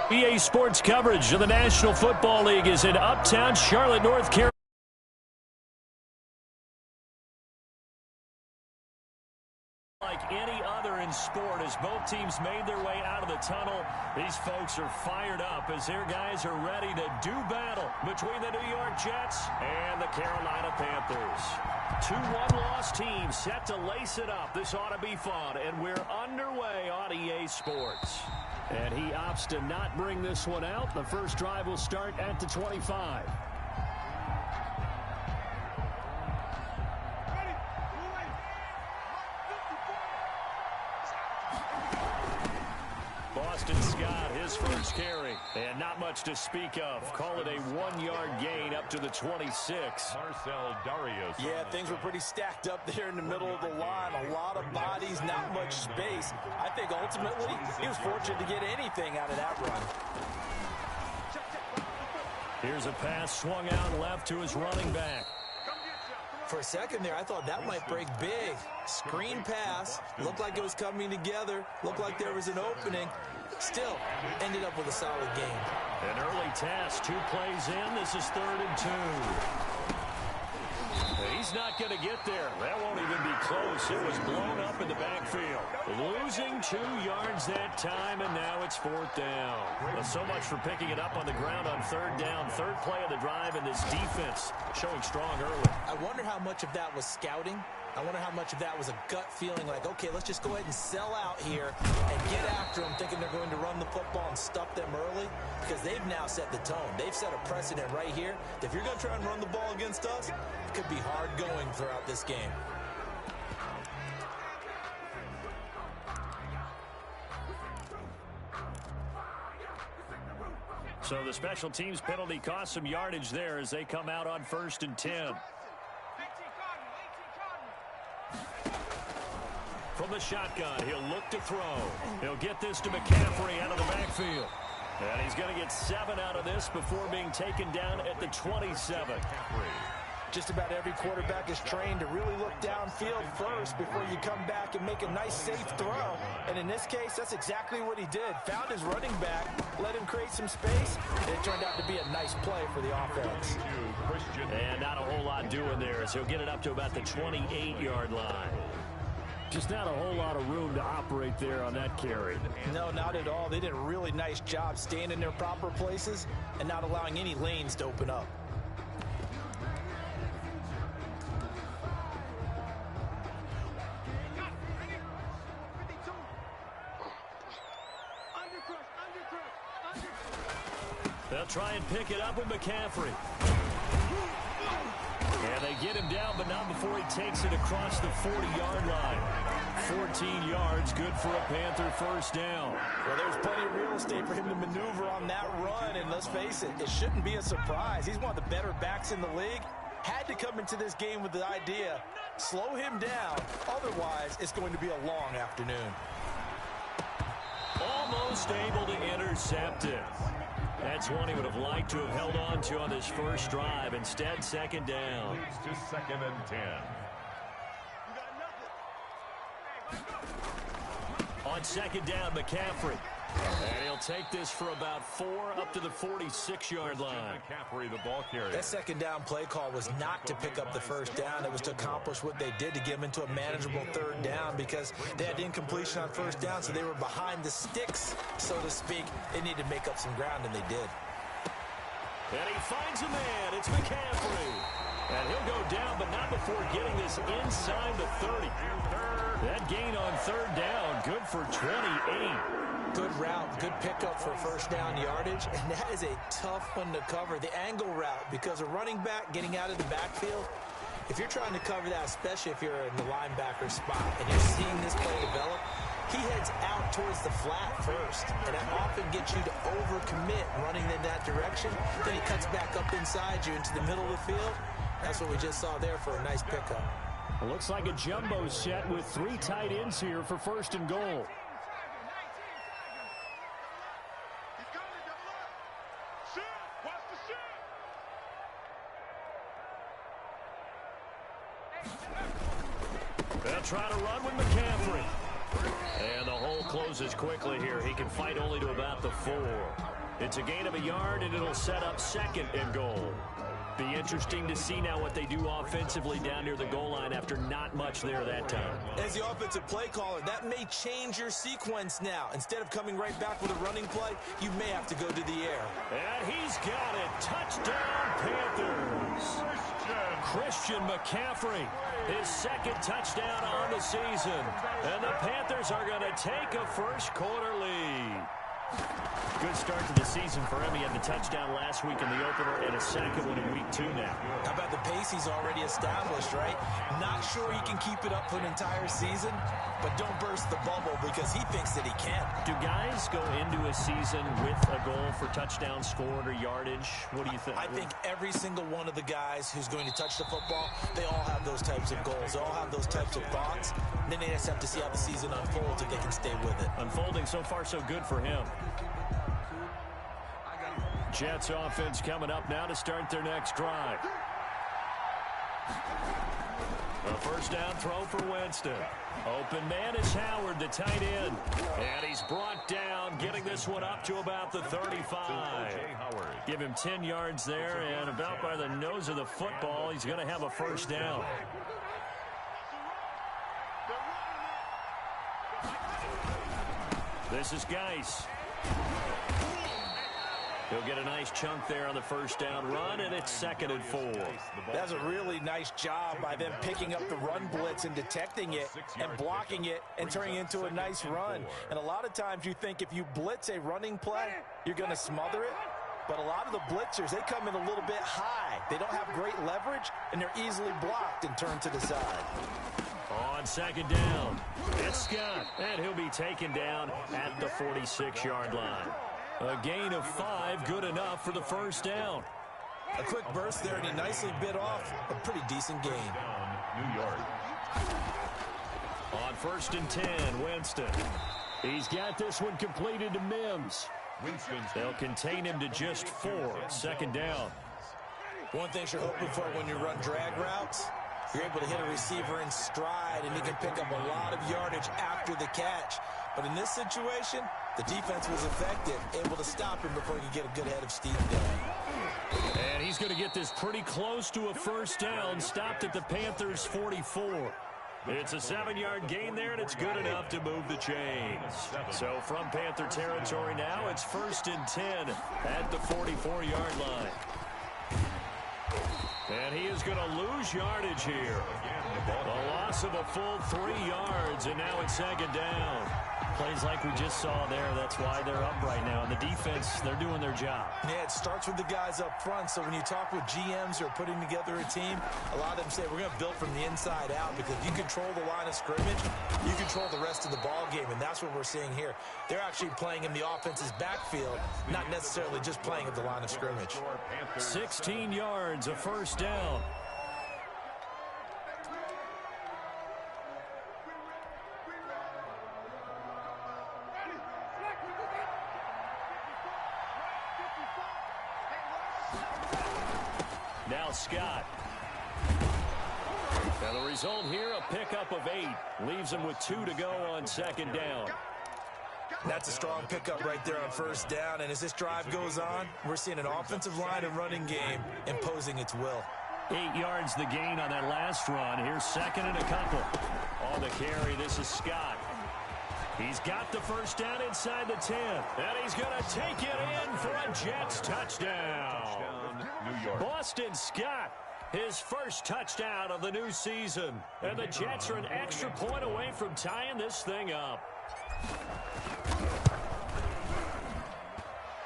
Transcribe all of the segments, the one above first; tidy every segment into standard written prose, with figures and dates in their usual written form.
EA Sports coverage of the National Football League is in uptown Charlotte, North Carolina. Like any other in sport, as both teams made their way out of the tunnel, these folks are fired up as their guys are ready to do battle between the New York Jets and the Carolina Panthers. Two one-loss teams set to lace it up. This ought to be fun, and we're underway on EA Sports. And he opts to not bring this one out. The first drive will start at the 25. Boston Scott, his first carry. And not much to speak of. Call it a 1-yard gain up to the 26. Marcel Darius. Yeah, things were pretty stacked up there in the middle of the line. A lot of bodies, not much space. I think ultimately he was fortunate to get anything out of that run. Here's a pass swung out left to his running back. For a second there, I thought that might break big. Screen pass. Looked like it was coming together. Looked like there was an opening. Still, ended up with a solid game. An early test. 2 plays in. This is 3rd and 2. He's not going to get there. That won't even be close. It was blown up in the backfield. Losing 2 yards that time, and now it's 4th down. Well, so much for picking it up on the ground on 3rd down. 3rd play of the drive, and this defense showing strong early. I wonder how much of that was scouting. I wonder how much of that was a gut feeling like, okay, let's just go ahead and sell out here and get after them, thinking they're going to run the football and stuff them early, because they've now set the tone. They've set a precedent right here. If you're going to try and run the ball against us, it could be hard going throughout this game. So the special teams penalty cost some yardage there as they come out on 1st and 10. From the shotgun, he'll look to throw. He'll get this to McCaffrey out of the backfield. And he's going to get 7 out of this before being taken down at the 27. Just about every quarterback is trained to really look downfield first before you come back and make a nice, safe throw. And in this case, that's exactly what he did. Found his running back, let him create some space, and it turned out to be a nice play for the offense. And not a whole lot doing there as he'll get it up to about the 28-yard line. Just not a whole lot of room to operate there on that carry. No, not at all. They did a really nice job staying in their proper places and not allowing any lanes to open up. They'll try and pick it up with McCaffrey. And they get him down, but not before he takes it across the 40-yard line. 14 yards, good for a Panther first down. Well, there's plenty of real estate for him to maneuver on that run, and let's face it, it shouldn't be a surprise. He's one of the better backs in the league. Had to come into this game with the idea, slow him down, otherwise it's going to be a long afternoon. Almost able to intercept it. That's one he would have liked to have held on to on this first drive. Instead, 2nd down. Leads to 2nd and 10. On 2nd down, McCaffrey. And he'll take this for about 4 up to the 46-yard line. McCaffrey, the ball carrier. That 2nd down play call was not to pick up the first down. It was to accomplish what they did to get them into a manageable 3rd down because they had incompletion on 1st down, so they were behind the sticks, so to speak. They needed to make up some ground, and they did. And he finds a man. It's McCaffrey. And he'll go down, but not before getting this inside the 30. That gain on 3rd down, good for 28. Good route, good pickup for first down yardage, and that is a tough one to cover, the angle route, because a running back getting out of the backfield, if you're trying to cover that, especially if you're in the linebacker spot and you're seeing this play develop, he heads out towards the flat first, and that often gets you to overcommit running in that direction. Then he cuts back up inside you into the middle of the field. That's what we just saw there for a nice pickup. It looks like a jumbo set with 3 tight ends here for 1st and goal. They'll try to run with McCaffrey. And the hold closes quickly here. He can fight only to about the 4. It's a gain of a yard, and it'll set up 2nd and goal. Be interesting to see now what they do offensively down near the goal line after not much there that time. As the offensive play caller, that may change your sequence now. Instead of coming right back with a running play, you may have to go to the air. And he's got it. Touchdown, Panthers. Christian McCaffrey, his 2nd touchdown on the season. And the Panthers are going to take a first-quarter lead. Good start to the season for him. He had the touchdown last week in the opener and a 2nd one in week 2 now. How about the pace he's already established, right? Not sure he can keep it up for an entire season, but don't burst the bubble because he thinks that he can. Do guys go into a season with a goal for touchdown scored or yardage? What do you think? I think every single one of the guys who's going to touch the football, they all have those types of goals. They all have those types of thoughts. Then they just have to see how the season unfolds if they can stay with it. Unfolding so far so good for him. Jets offense coming up now to start their next drive. A first down throw for Winston. Open man is Howard, the tight end. And he's brought down, getting this one up to about the 35. Give him 10 yards there, and about by the nose of the football, he's going to have a first down. This is Geis. He'll get a nice chunk there on the first down run, and it's 2nd and 4. That's a really nice job by them picking up the run blitz and detecting it and blocking it and turning it into a nice run. And a lot of times you think if you blitz a running play, you're going to smother it. But a lot of the blitzers, they come in a little bit high. They don't have great leverage, and they're easily blocked and turned to the side. On 2nd down, it's Scott, and he'll be taken down at the 46-yard line. A gain of 5, good enough for the first down. A quick burst there, and he nicely bit off a pretty decent gain. New York. On 1st and 10, Winston. He's got this one completed to Mims. They'll contain him to just 4, 2nd down. One thing you're hoping for when you run drag routes, you're able to hit a receiver in stride, and he can pick up a lot of yardage after the catch. But in this situation, the defense was effective, able to stop him before he could get a good head of steam going. And he's going to get this pretty close to a first down, stopped at the Panthers' 44. It's a 7-yard gain there, and it's good enough to move the chains. So from Panther territory now, it's 1st and 10 at the 44-yard line. And he is going to lose yardage here. A loss of a full 3 yards, and now it's 2nd down. Plays like we just saw there. That's why they're up right now. And the defense, they're doing their job. Yeah, it starts with the guys up front. So when you talk with GMs who are putting together a team, a lot of them say, we're going to build from the inside out, because if you control the line of scrimmage, you control the rest of the ball game. And that's what we're seeing here. They're actually playing in the offense's backfield, not necessarily just playing at the line of scrimmage. 16 yards, a first down. Now Scott. And the result here, a pickup of 8. Leaves him with 2 to go on 2nd down. That's a strong pickup right there on first down. And as this drive goes on, we're seeing an offensive line and running game imposing its will. 8 yards the gain on that last run. Here's 2nd and a couple. On the carry, this is Scott. He's got the first down inside the 10. And he's going to take it in for a Jets touchdown. New York. Boston Scott, his first touchdown of the new season. And the Jets are an extra point away from tying this thing up.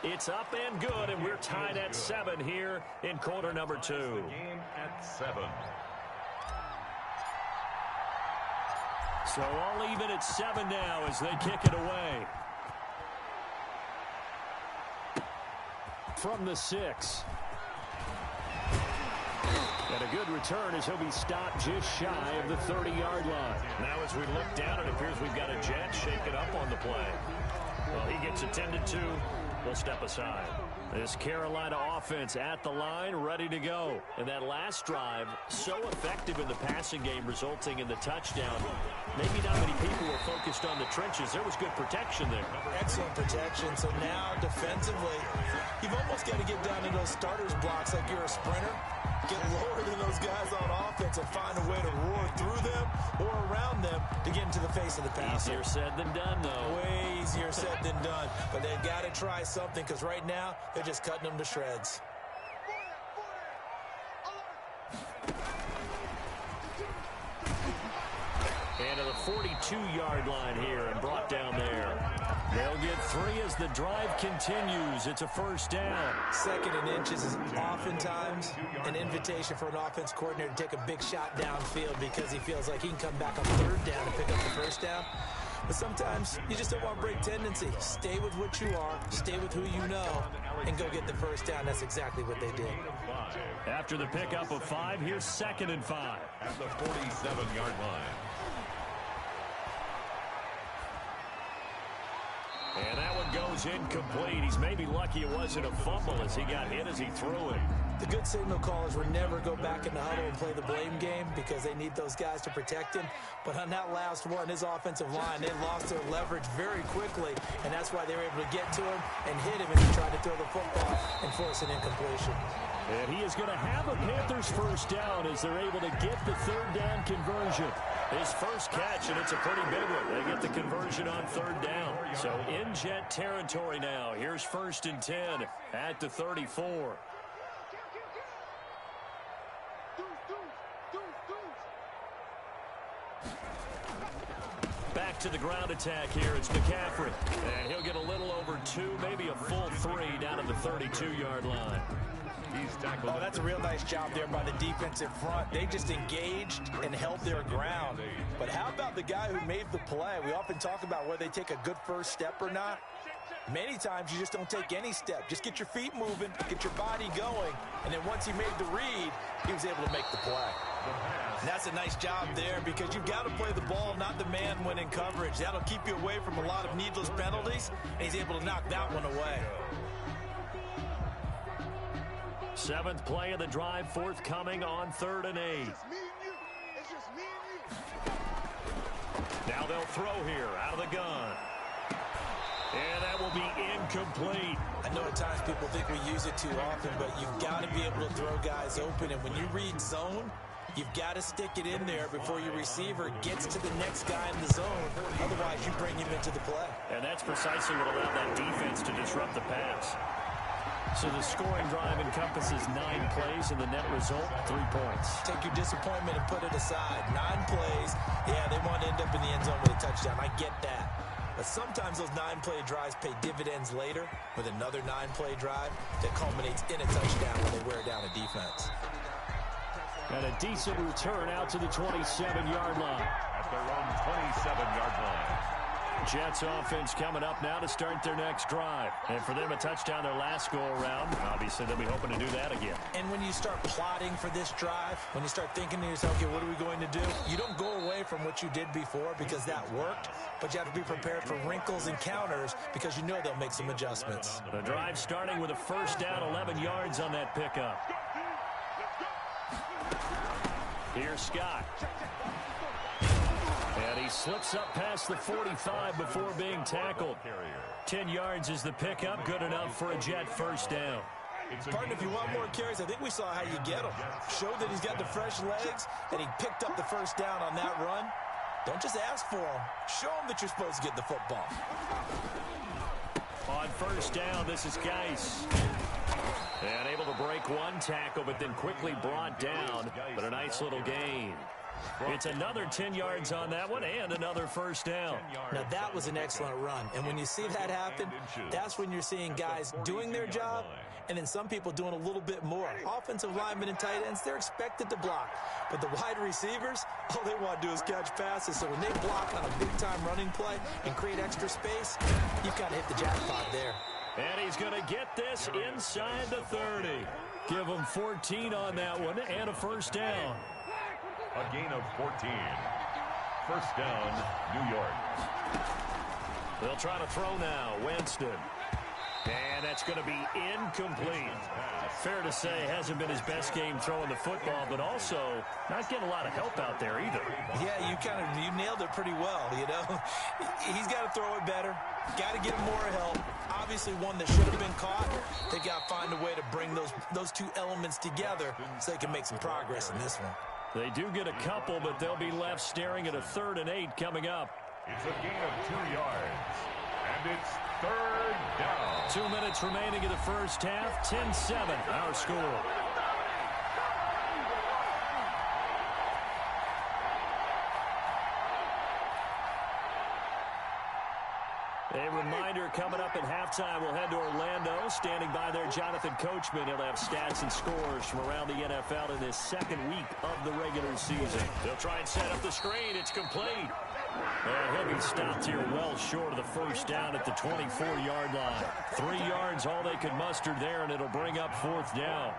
It's up and good, and we're tied at 7 here in quarter number 2. Game at 7. So all even at 7 now as they kick it away. From the 6. And a good return as he'll be stopped just shy of the 30-yard line. Now as we look down, it appears we've got a Jet shaken up on the play. Well, he gets attended to. We'll step aside. This Carolina offense at the line, ready to go. And that last drive, so effective in the passing game, resulting in the touchdown. Maybe not many people were focused on the trenches. There was good protection there. Excellent protection. So now, defensively, you've almost got to get down to those starters blocks like you're a sprinter. Get lower than those guys on offense and find a way to roar through them or around them to get into the face of the passer. Easier said than done, though. Way easier said than done. But they've got to try something because right now they're just cutting them to shreds. And to the 42-yard line here and brought down there. They'll get 3 as the drive continues. It's a first down. 2nd and inches is oftentimes an invitation for an offense coordinator to take a big shot downfield because he feels like he can come back on 3rd down and pick up the first down. But sometimes you just don't want to break tendency. Stay with what you are, stay with who you know, and go get the first down. That's exactly what they did. After the pickup of 5, here's 2nd and 5. At the 47-yard line. And that one goes incomplete. He's maybe lucky it wasn't a fumble as he got hit as he threw it. The good signal callers will never go back in the huddle and play the blame game because they need those guys to protect him. But on that last one, his offensive line, they lost their leverage very quickly, and that's why they were able to get to him and hit him, and he tried to throw the football and force an incompletion. And he is going to have a Panthers first down as they're able to get the 3rd down conversion. His first catch, and it's a pretty big one. They get the conversion on 3rd down. So in Jet territory now. Here's 1st and 10 at the 34. Back to the ground attack here. It's McCaffrey. And he'll get a little over 2, maybe a full 3 down at the 32-yard line. Oh, that's a real nice job there by the defensive front. They just engaged and held their ground. But how about the guy who made the play? We often talk about whether they take a good first step or not. Many times you just don't take any step. Just get your feet moving, get your body going, and then once he made the read, he was able to make the play. And that's a nice job there because you've got to play the ball, not the man when in coverage. That'll keep you away from a lot of needless penalties, and he's able to knock that one away. 7th play of the drive, forthcoming on 3rd and 8. Now they'll throw here out of the gun. And that will be incomplete. I know at times people think we use it too often, but you've got to be able to throw guys open. And when you read zone, you've got to stick it in there before your receiver gets to the next guy in the zone. Otherwise, you bring him into the play. And that's precisely what allowed that defense to disrupt the pass. So the scoring drive encompasses 9 plays, and the net result, 3 points. Take your disappointment and put it aside. 9 plays. Yeah, they want to end up in the end zone with a touchdown. I get that. But sometimes those 9-play drives pay dividends later with another 9-play drive that culminates in a touchdown when they wear down a defense. And a decent return out to the 27-yard line. At their own 27-yard line. Jets offense coming up now to start their next drive. And for them, a touchdown their last go-around. Obviously, they'll be hoping to do that again. And when you start plotting for this drive, when you start thinking to yourself, okay, what are we going to do? You don't go away from what you did before because that worked, but you have to be prepared for wrinkles and counters because you know they'll make some adjustments. The drive starting with a first down, 11 yards on that pickup. Here's Scott. And he slips up past the 45 before being tackled. 10 yards is the pickup, good enough for a Jet first down. Partner, if you want more carries, I think we saw how you get them. Show that he's got the fresh legs, and he picked up the first down on that run. Don't just ask for him. Show him that you're supposed to get the football. On first down, this is Geis. And able to break one tackle, but then quickly brought down. But a nice little gain. It's another 10 yards on that one and another first down. Now, that was an excellent run. And when you see that happen, that's when you're seeing guys doing their job and then some people doing a little bit more. Offensive linemen and tight ends, they're expected to block. But the wide receivers, all they want to do is catch passes. So when they block on a big-time running play and create extra space, you've got to hit the jackpot there. And he's going to get this inside the 30. Give him 14 on that one and a first down. A gain of 14. First down, New York. They'll try to throw now. Winston. And that's going to be incomplete. Fair to say, hasn't been his best game throwing the football, but also not getting a lot of help out there either. Yeah, you nailed it pretty well, you know. He's got to throw it better. Got to get him more help. Obviously one that should have been caught. They got to find a way to bring those two elements together so they can make some progress in this one. They do get a couple, but they'll be left staring at a 3rd and 8 coming up. It's a gain of 2 yards. And it's 3rd down. 2 minutes remaining in the first half. 10-7, our score. A reminder coming up at halftime, we'll head to Orlando. Standing by there, Jonathan Coachman. He'll have stats and scores from around the NFL in this second week of the regular season. They'll try and set up the screen. It's complete. And he'll be stopped here well short of the first down at the 24-yard line. 3 yards, all they could muster there, and it'll bring up 4th down.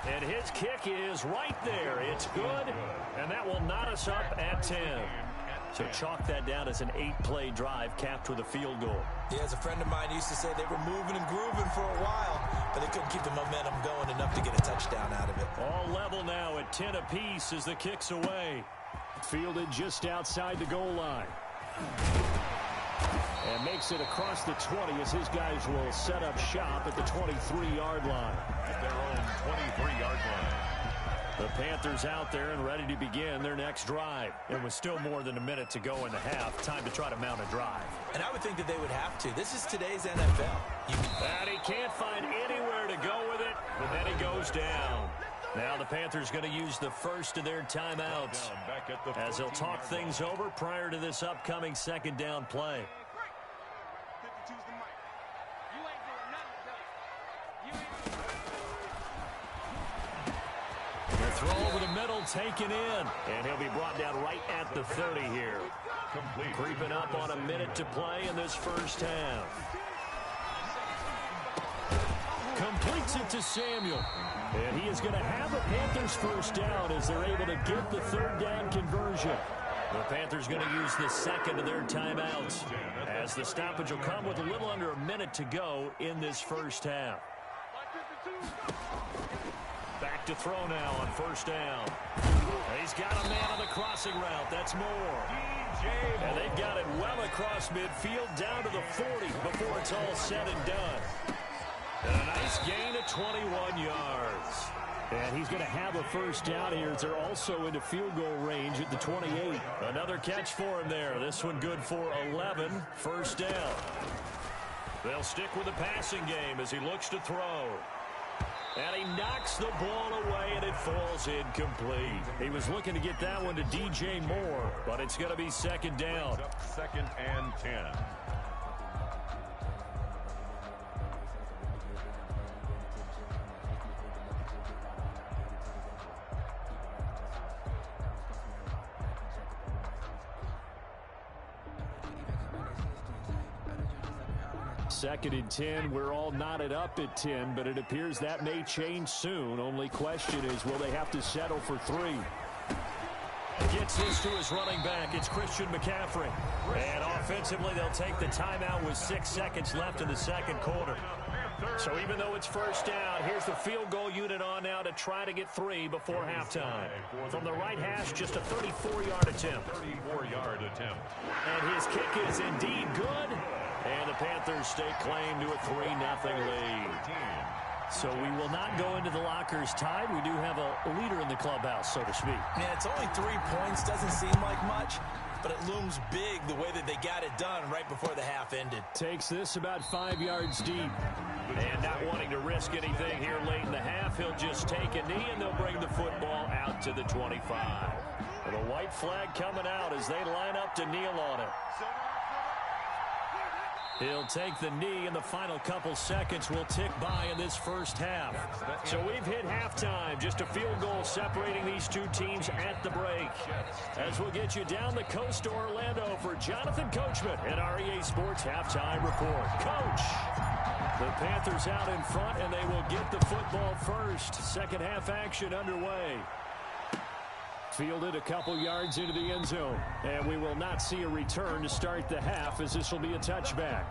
And his kick is right there. It's good, and that will knot us up at 10. So chalk that down as an 8-play drive capped with a field goal. Yeah, as a friend of mine used to say, they were moving and grooving for a while, but they couldn't keep the momentum going enough to get a touchdown out of it. All level now at 10 apiece as the kick's away. Fielded just outside the goal line. And makes it across the 20 as his guys will set up shop at the 23-yard line. At their own 23-yard line. The Panthers out there and ready to begin their next drive. It was still more than a minute to go in the half. Time to try to mount a drive. And I would think that they would have to. This is today's NFL. And he can't find anywhere to go with it, but then he goes down. Now the Panthers going to use the first of their timeouts as they'll talk things over prior to this upcoming 2nd down play. The throw over the middle taken in, and he'll be brought down right at the 30 here. Creeping up on a minute to play in this first half. Completes it to Samuel. And he is going to have a Panthers first down as they're able to get the 3rd down conversion. The Panthers going to use the second of their timeouts as the stoppage will come with a little under a minute to go in this first half. Back to throw now on first down. He's got a man on the crossing route. That's Moore. And they've got it well across midfield down to the 40 before it's all said and done. And a nice gain of 21 yards. And he's going to have a first down here as they're also into field goal range at the 28. Another catch for him there. This one good for 11. First down. They'll stick with the passing game as he looks to throw. And he knocks the ball away, and it falls incomplete. He was looking to get that one to DJ Moore, but it's going to be 2nd down. 2nd and 10. Second and 10. We're all knotted up at 10, but it appears that may change soon. Only question is, will they have to settle for 3? Gets this to his running back. It's Christian McCaffrey. And offensively, they'll take the timeout with 6 seconds left in the second quarter. So even though it's first down, here's the field goal unit on now to try to get 3 before halftime. From the right hash, just a 34-yard attempt. 34-yard attempt. And his kick is indeed good. And the Panthers stake claim to a 3-0 lead. So we will not go into the lockers tied. We do have a leader in the clubhouse, so to speak. Yeah, it's only 3 points. Doesn't seem like much, but it looms big the way that they got it done right before the half ended. Takes this about 5 yards deep. And not wanting to risk anything here late in the half, he'll just take a knee, and they'll bring the football out to the 25. And a white flag coming out as they line up to kneel on it. He'll take the knee, and the final couple seconds will tick by in this first half. So we've hit halftime. Just a field goal separating these two teams at the break. As we'll get you down the coast to Orlando for Jonathan Coachman at our EA Sports Halftime Report. Coach, the Panthers out in front, and they will get the football first. Second half action underway. Fielded a couple yards into the end zone. And we will not see a return to start the half, as this will be a touchback.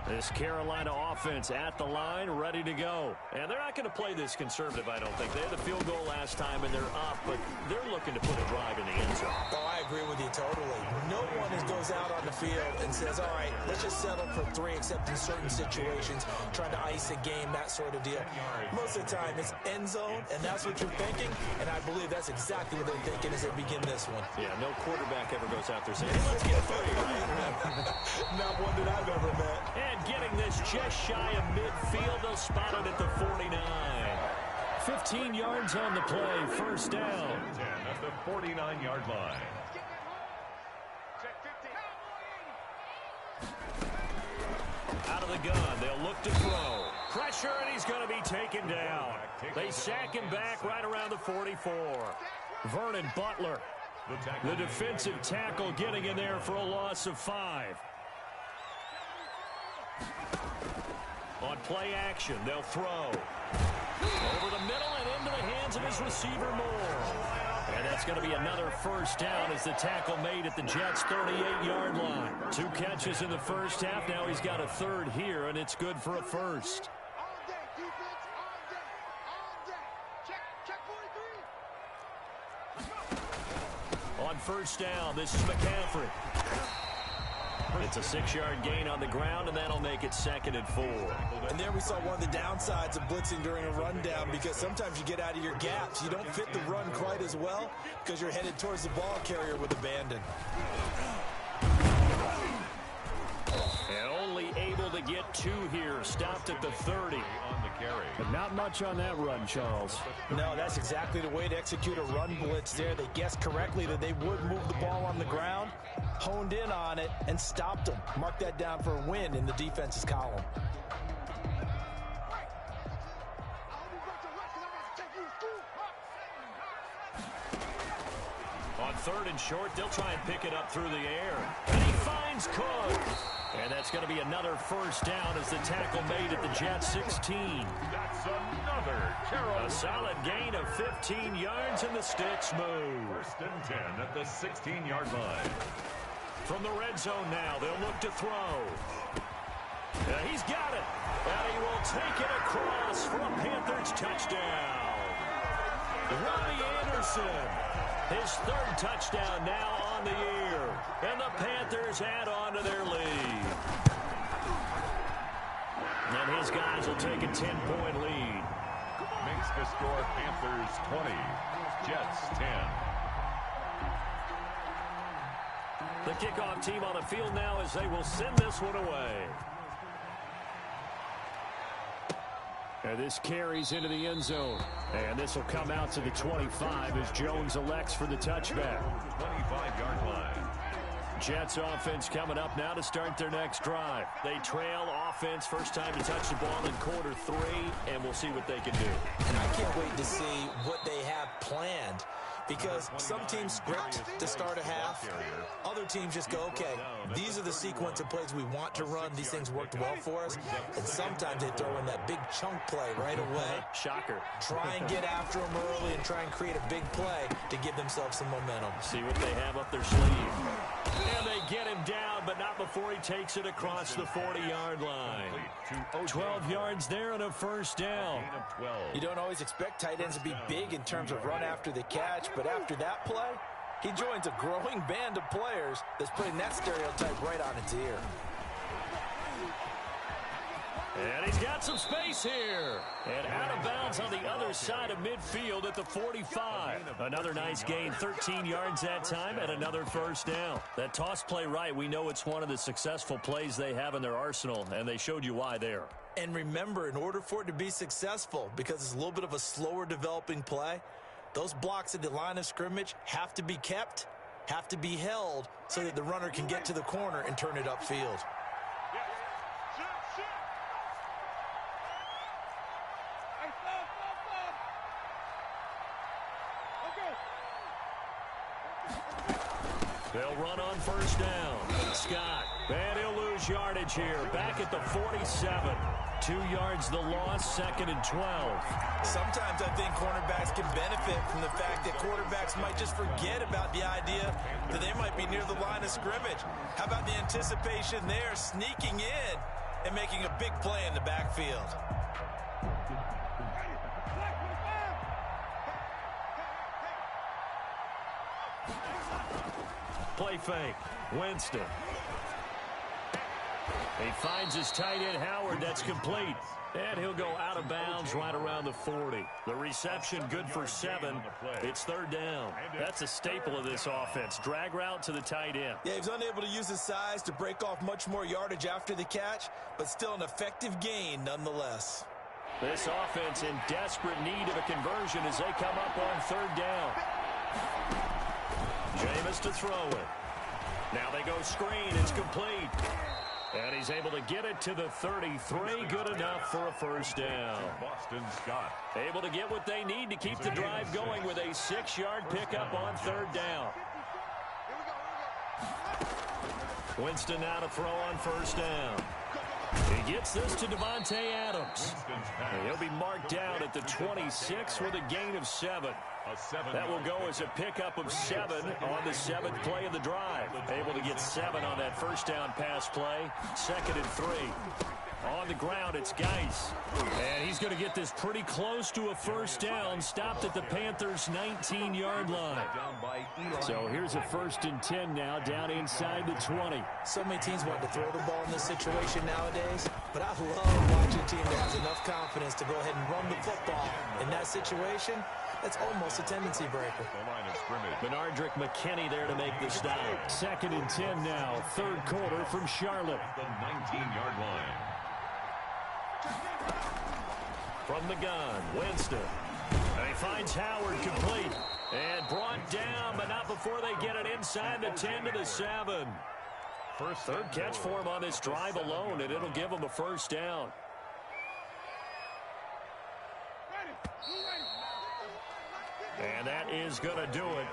This Carolina offense at the line, ready to go. And they're not going to play this conservative, I don't think. They had the field goal last time, and they're up, but they're looking to put a drive in the end zone. Oh, I agree with you totally. No one goes out on the field and says, all right, let's just settle for 3, except in certain situations, trying to ice a game, that sort of deal. Most of the time, it's end zone, and that's what you're thinking, and I believe that's exactly what they're thinking as they begin this one. Yeah, no quarterback ever goes out there saying, hey, let's get 3, right? Not one that I've ever met. And getting this just shy of midfield, they'll spot it at the 49. 15 yards on the play, first down. 10 at the 49-yard line. Out of the gun, they'll look to throw. Pressure, and he's going to be taken down. They sack him back right around the 44. Vernon Butler, the defensive tackle, getting in there for a loss of 5. On play action, they'll throw. Over the middle and into the hands of his receiver, Moore. And that's going to be another first down as the tackle made at the Jets' 38-yard line. 2 catches in the first half. Now he's got a third here, and it's good for a first. On first down, this is McCaffrey. It's a 6-yard gain on the ground, and that'll make it 2nd and 4. And there we saw one of the downsides of blitzing during a rundown, because sometimes you get out of your gaps. You don't fit the run quite as well because you're headed towards the ball carrier with abandon. And only able to get 2 here. Stopped at the 30. On the carry. But not much on that run, Charles. No, that's exactly the way to execute a run blitz there. They guessed correctly that they would move the ball on the ground, honed in on it, and stopped them. Mark that down for a win in the defense's column. On 3rd and short, they'll try and pick it up through the air. And he finds Cook. And that's going to be another first down as the tackle made at the Jets' 16. That's another Carolina. A solid gain of 15 yards, and the sticks move. 1st and 10 at the 16-yard line. From the red zone now, they'll look to throw. He's got it. And he will take it across for a Panthers touchdown. Robbie Anderson, his 3rd touchdown now on the year. And the Panthers add on to their lead. And his guys will take a 10-point lead. Makes the score Panthers 20, Jets 10. The kickoff team on the field now as they will send this one away. And this carries into the end zone. And this will come out to the 25 as Jones elects for the touchback. 25-yard line. Jets offense coming up now to start their next drive. They trail offense, first time to touch the ball in quarter 3, and we'll see what they can do. And I can't wait to see what they have planned, because some teams script to start a half. Other teams just go, okay, these are the sequence of plays we want to run. These things worked well for us. And sometimes they throw in that big chunk play right away. Shocker. Try and get after them early and try and create a big play to give themselves some momentum. See what they have up their sleeve. And they get him down, but not before he takes it across the 40-yard line. 12 yards there and a first down. You don't always expect tight ends to be big in terms of run after the catch, but after that play, he joins a growing band of players that's putting that stereotype right on its ear. And he's got some space here. And out of bounds on the other side of midfield at the 45. Another nice gain, 13 yards that time, and another first down. That toss play right, we know it's one of the successful plays they have in their arsenal, and they showed you why there. And remember, in order for it to be successful, because it's a little bit of a slower developing play, those blocks at the line of scrimmage have to be kept, have to be held, so that the runner can get to the corner and turn it upfield. They'll run on first down. Scott And he'll lose yardage here. Back at the 47. 2 yards the loss, 2nd and 12. Sometimes I think cornerbacks can benefit from the fact that quarterbacks might just forget about the idea that they might be near the line of scrimmage. How about the anticipation there, sneaking in and making a big play in the backfield? Play fake. Winston. He finds his tight end, Howard. That's complete. And he'll go out of bounds right around the 40. The reception good for 7. It's 3rd down. That's a staple of this offense. Drag route to the tight end. Yeah, he was unable to use his size to break off much more yardage after the catch, but still an effective gain nonetheless. This offense in desperate need of a conversion as they come up on 3rd down. Jameis to throw it. Now they go screen. It's complete. And he's able to get it to the 33. Good enough for a 1st down. Boston Scott. Able to get what they need to keep the drive going with a 6-yard pickup on 3rd down. Winston now to throw on 1st down. He gets this to Devontae Adams. And he'll be marked down at the 26 with a gain of 7. That will go as a pickup of 7 on the 7th play of the drive. Able to get 7 on that 1st down pass play. 2nd and 3. On the ground, it's Geis. And he's going to get this pretty close to a 1st down. Stopped at the Panthers' 19-yard line. So here's a 1st and 10 now, down inside the 20. So many teams want to throw the ball in this situation nowadays, but I love watching a team that has enough confidence to go ahead and run the football. In that situation, that's almost a tendency breaker. Benardrick McKinney there to make the stop. 2nd and 10 now, 3rd quarter from Charlotte. The 19-yard line. From the gun, Winston. And he finds Howard complete. And brought down, but not before they get it inside the 10 to the 7. 3rd catch for him on this drive alone, and it'll give him a 1st down. And that is going to do it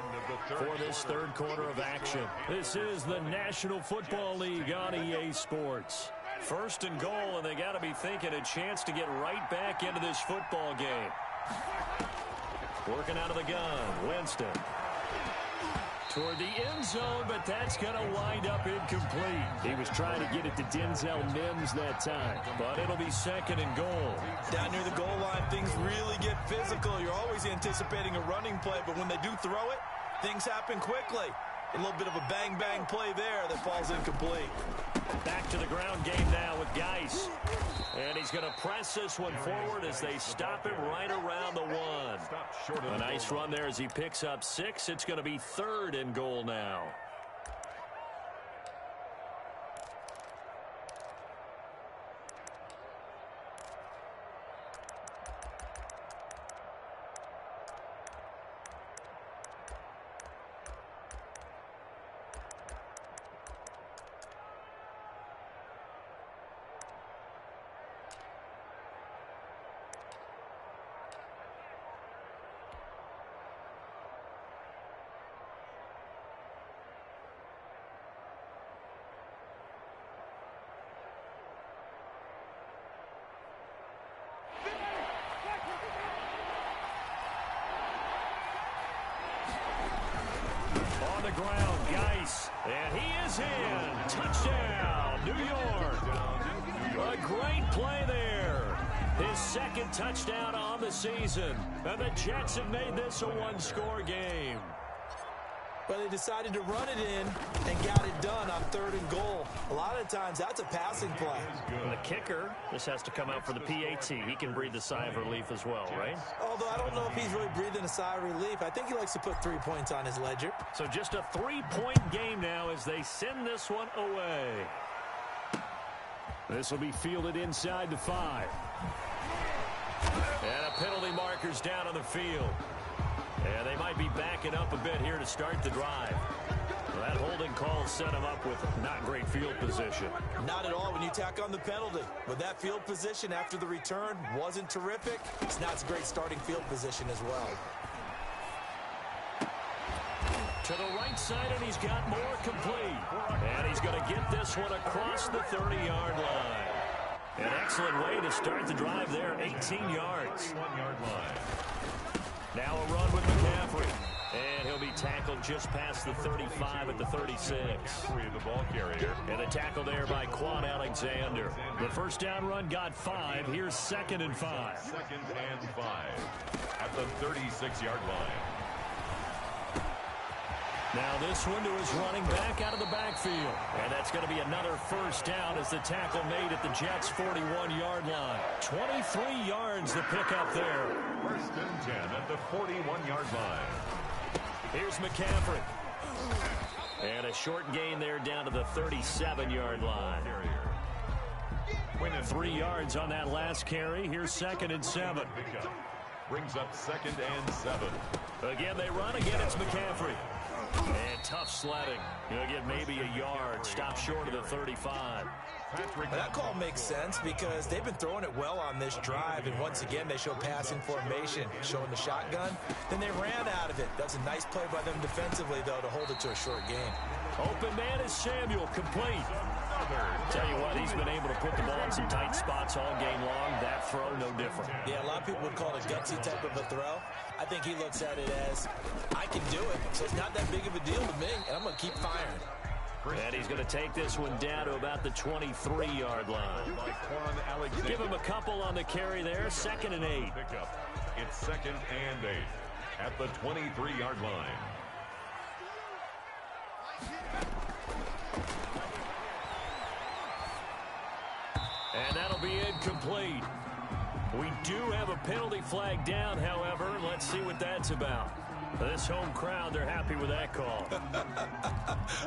for this 3rd quarter of action. This is the National Football League on EA Sports. 1st and goal, and they got to be thinking a chance to get right back into this football game. Working out of the gun, Winston. Toward the end zone, but that's going to wind up incomplete. He was trying to get it to Denzel Mims that time, but it'll be 2nd and goal. Down near the goal line, things really get physical. You're always anticipating a running play, but when they do throw it, things happen quickly. A little bit of a bang-bang play there that falls incomplete. Back to the ground game now with Geis. And he's going to press this one forward as they stop him right around the 1. A nice run there as he picks up 6. It's going to be 3rd and goal now. Ground, Geis, and he is in. Touchdown, New York. A great play there. His 2nd touchdown on the season. And the Jets have made this a 1-score game. But they decided to run it in and got it done on 3rd and goal. A lot of times, that's a passing play. And the kicker, this has to come out for the PAT. He can breathe a sigh of relief as well, right? Although I don't know if he's really breathing a sigh of relief. I think he likes to put 3 points on his ledger. So just a 3-point game now as they send this one away. This will be fielded inside the 5. And a penalty marker's down on the field. And they might be backing up a bit here to start the drive. Well, that holding call set him up with not great field position. Not at all when you tack on the penalty. But that field position after the return wasn't terrific. It's not a great starting field position as well. To the right side, and he's got more complete. And he's going to get this one across the 30-yard line. An excellent way to start the drive there, 18 yards. 1-yard line. Now a run with McCaffrey. And he'll be tackled just past the 35 at the 36. The ball carrier. And the tackle there by Quan Alexander. The first down run got 5. Here's 2nd and 5. 2nd and 5 at the 36-yard line. Now this one to his running back out of the backfield. And that's going to be another first down as the tackle made at the Jets' 41-yard line. 23 yards the pickup there. 1st and 10 at the 41-yard line. Here's McCaffrey. And a short gain there down to the 37-yard line. 3 yards on that last carry. Here's 2nd and 7. Brings up 2nd and 7. Again, they run. Again, it's McCaffrey. And tough sledding. He'll get maybe a yard. Stop short of the 35. That call makes sense because they've been throwing it well on this drive, and once again they show passing formation, showing the shotgun. Then they ran out of it. That's a nice play by them defensively, though, to hold it to a short game. Open man is Samuel, complete. Tell you what, he's been able to put the ball in some tight spots all game long. That throw, no different. Yeah, a lot of people would call it a gutsy type of a throw. I think he looks at it as, I can do it, so it's not that big of a deal to me, and I'm going to keep firing. And he's going to take this one down to about the 23-yard line. Give him a couple on the carry there. 2nd and 8. It's 2nd and 8 at the 23-yard line. And that'll be incomplete. We do have a penalty flag down, however. Let's see what that's about. This home crowd, they're happy with that call.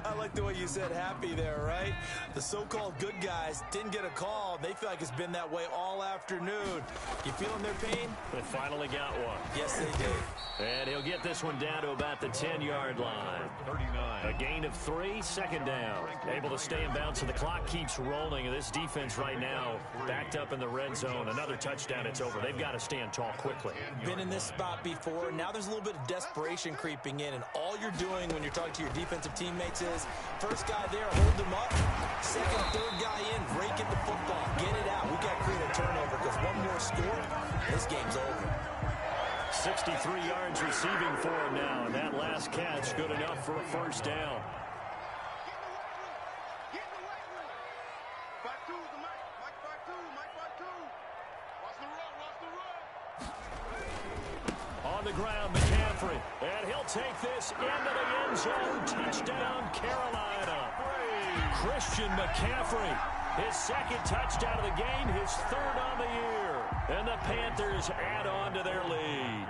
I like the way you said happy there, right? The so-called good guys didn't get a call. They feel like it's been that way all afternoon. You feeling their pain? They finally got one. Yes, they did. And he'll get this one down to about the 10-yard line. 39. A gain of 3, 2nd down. Able to stay in bounds, so the clock keeps rolling. And this defense right now backed up in the red zone. Another touchdown, it's over. They've got to stand tall quickly. Been in this spot before. Now there's a little bit of desperation creeping in. And all you're doing when you're talking to your defensive teammates is, first guy there, hold them up. Second, third guy in, rake at the football. Get it out. We got to create a turnover because one more score, this game's over. 63 yards receiving for him now, and that last catch good enough for a first down. On the ground, McCaffrey, and he'll take this into the end zone. Touchdown, Carolina. Christian McCaffrey, his 2nd touchdown of the game, his 3rd on the year. And the Panthers add on to their lead.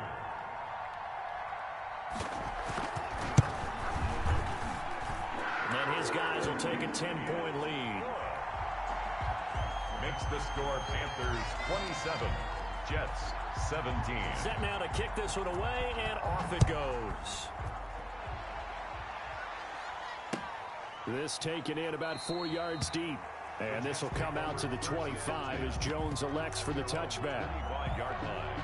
And then his guys will take a 10-point lead. Makes the score Panthers 27, Jets 17. Set now to kick this one away, and off it goes. This taken in about 4 yards deep. And this will come out to the 25 as Jones elects for the touchback. 25-yard line.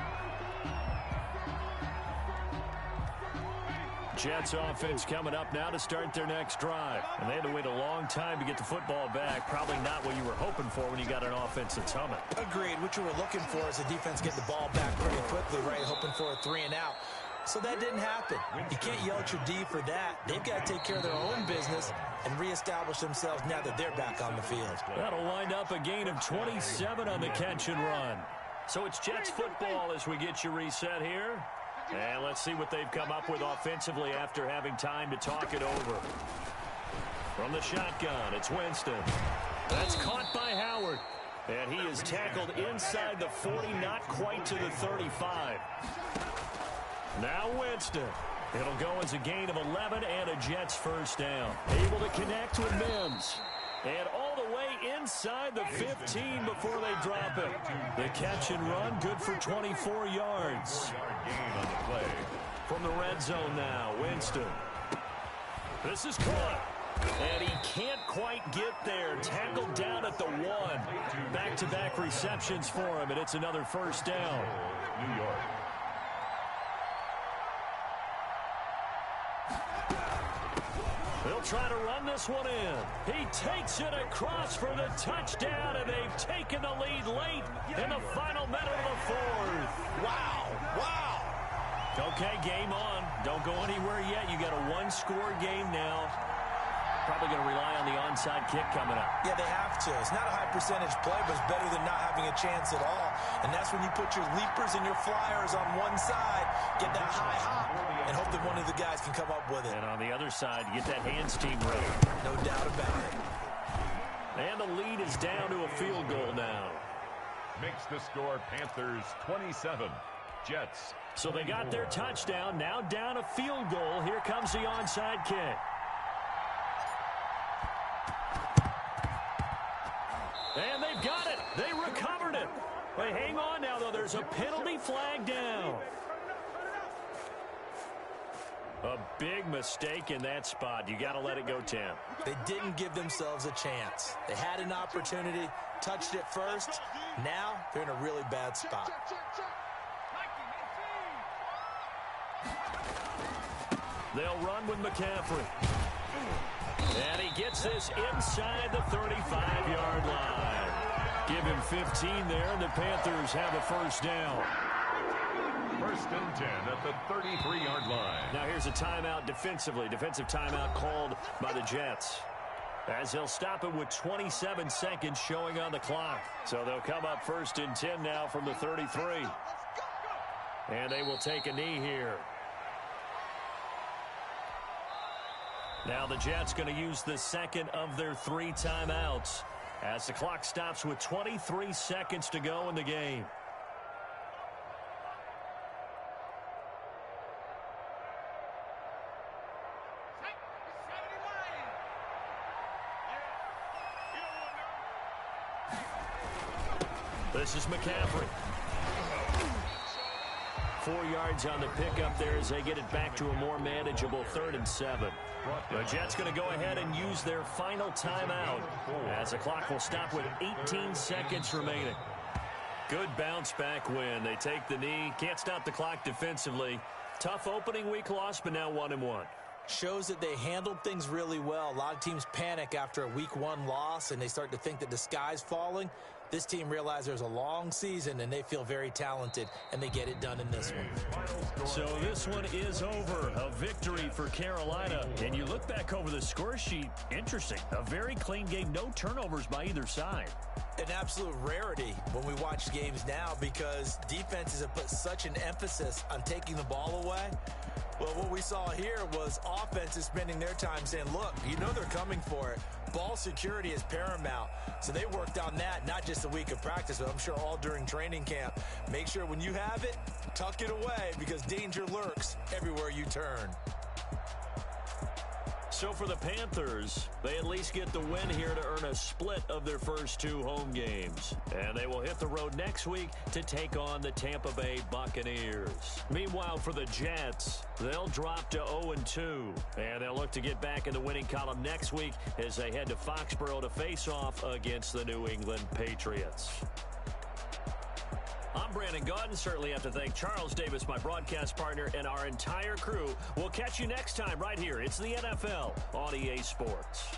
Jets offense coming up now to start their next drive. And they had to wait a long time to get the football back. Probably not what you were hoping for when you got an offense that's humming. Agreed. What you were looking for is the defense getting the ball back pretty quickly, right? Hoping for a 3 and out. So that didn't happen. You can't yell at your D for that. They've got to take care of their own business and reestablish themselves now that they're back on the field. That'll wind up a gain of 27 on the catch and run. So it's Jets football as we get you reset here. And let's see what they've come up with offensively after having time to talk it over. From the shotgun, it's Winston. That's caught by Howard. And he is tackled inside the 40, not quite to the 35. Now Winston. It'll go as a gain of 11 and a Jets first down. Able to connect with Mims. And all the way inside the 15 before they drop it. The catch and run, good for 24 yards. Gain on the play. From the red zone now, Winston. This is caught. And he can't quite get there. Tackled down at the 1. Back-to-back receptions for him, and it's another first down. New York. They'll try to run this one in. He takes it across for the touchdown, and they've taken the lead late in the final minute of the fourth. Wow. Okay, game on. Don't go anywhere yet. You got a one-score game now. Probably going to rely on the onside kick coming up. Yeah, they have to. It's not a high percentage play, but it's better than not having a chance at all. And that's when you put your leapers and your flyers on one side, get that high hop, and hope that one of the guys can come up with it. And on the other side, you get that hands team ready. No doubt about it. And the lead is down to a field goal now. Makes the score Panthers 27, Jets. So they got their touchdown, now down a field goal. Here comes the onside kick. And they've got it. They recovered it. But hang on now, though. There's a penalty flag down. A big mistake in that spot. You got to let it go, Tim. They didn't give themselves a chance. They had an opportunity, touched it first. Now they're in a really bad spot. They'll run with McCaffrey. And he gets this inside the 35-yard line. Give him 15 there, and the Panthers have a first down. First and 10 at the 33-yard line. Now here's a timeout defensively. Defensive timeout called by the Jets, as they'll stop it with 27 seconds showing on the clock. So they'll come up first and 10 now from the 33. And they will take a knee here. Now the Jets going to use the second of their 3 timeouts as the clock stops with 23 seconds to go in the game. This is McCaffrey. 4 yards on the pickup there as they get it back to a more manageable 3rd and 7. The Jets going to go ahead and use their final timeout as the clock will stop with 18 seconds remaining. Good bounce back win. They take the knee. Can't stop the clock defensively. Tough opening week loss, but now 1-1. Shows that they handled things really well. A lot of teams panic after a week 1 loss, and they start to think that the sky's falling. This team realized there's a long season, and they feel very talented, and they get it done in this one. So this one is over. A victory for Carolina. And you look back over the score sheet, interesting. A very clean game, no turnovers by either side. An absolute rarity when we watch games now because defenses have put such an emphasis on taking the ball away. Well, what we saw here was offenses spending their time saying, look, you know they're coming for it. Ball security is paramount. So they worked on that, not just a week of practice, but I'm sure all during training camp. Make sure when you have it, tuck it away because danger lurks everywhere you turn. So for the Panthers, they at least get the win here to earn a split of their first 2 home games. And they will hit the road next week to take on the Tampa Bay Buccaneers. Meanwhile, for the Jets, they'll drop to 0-2. And they'll look to get back in the winning column next week as they head to Foxborough to face off against the New England Patriots. I'm Brandon Gaudin. Certainly have to thank Charles Davis, my broadcast partner, and our entire crew. We'll catch you next time right here. It's the NFL on EA Sports.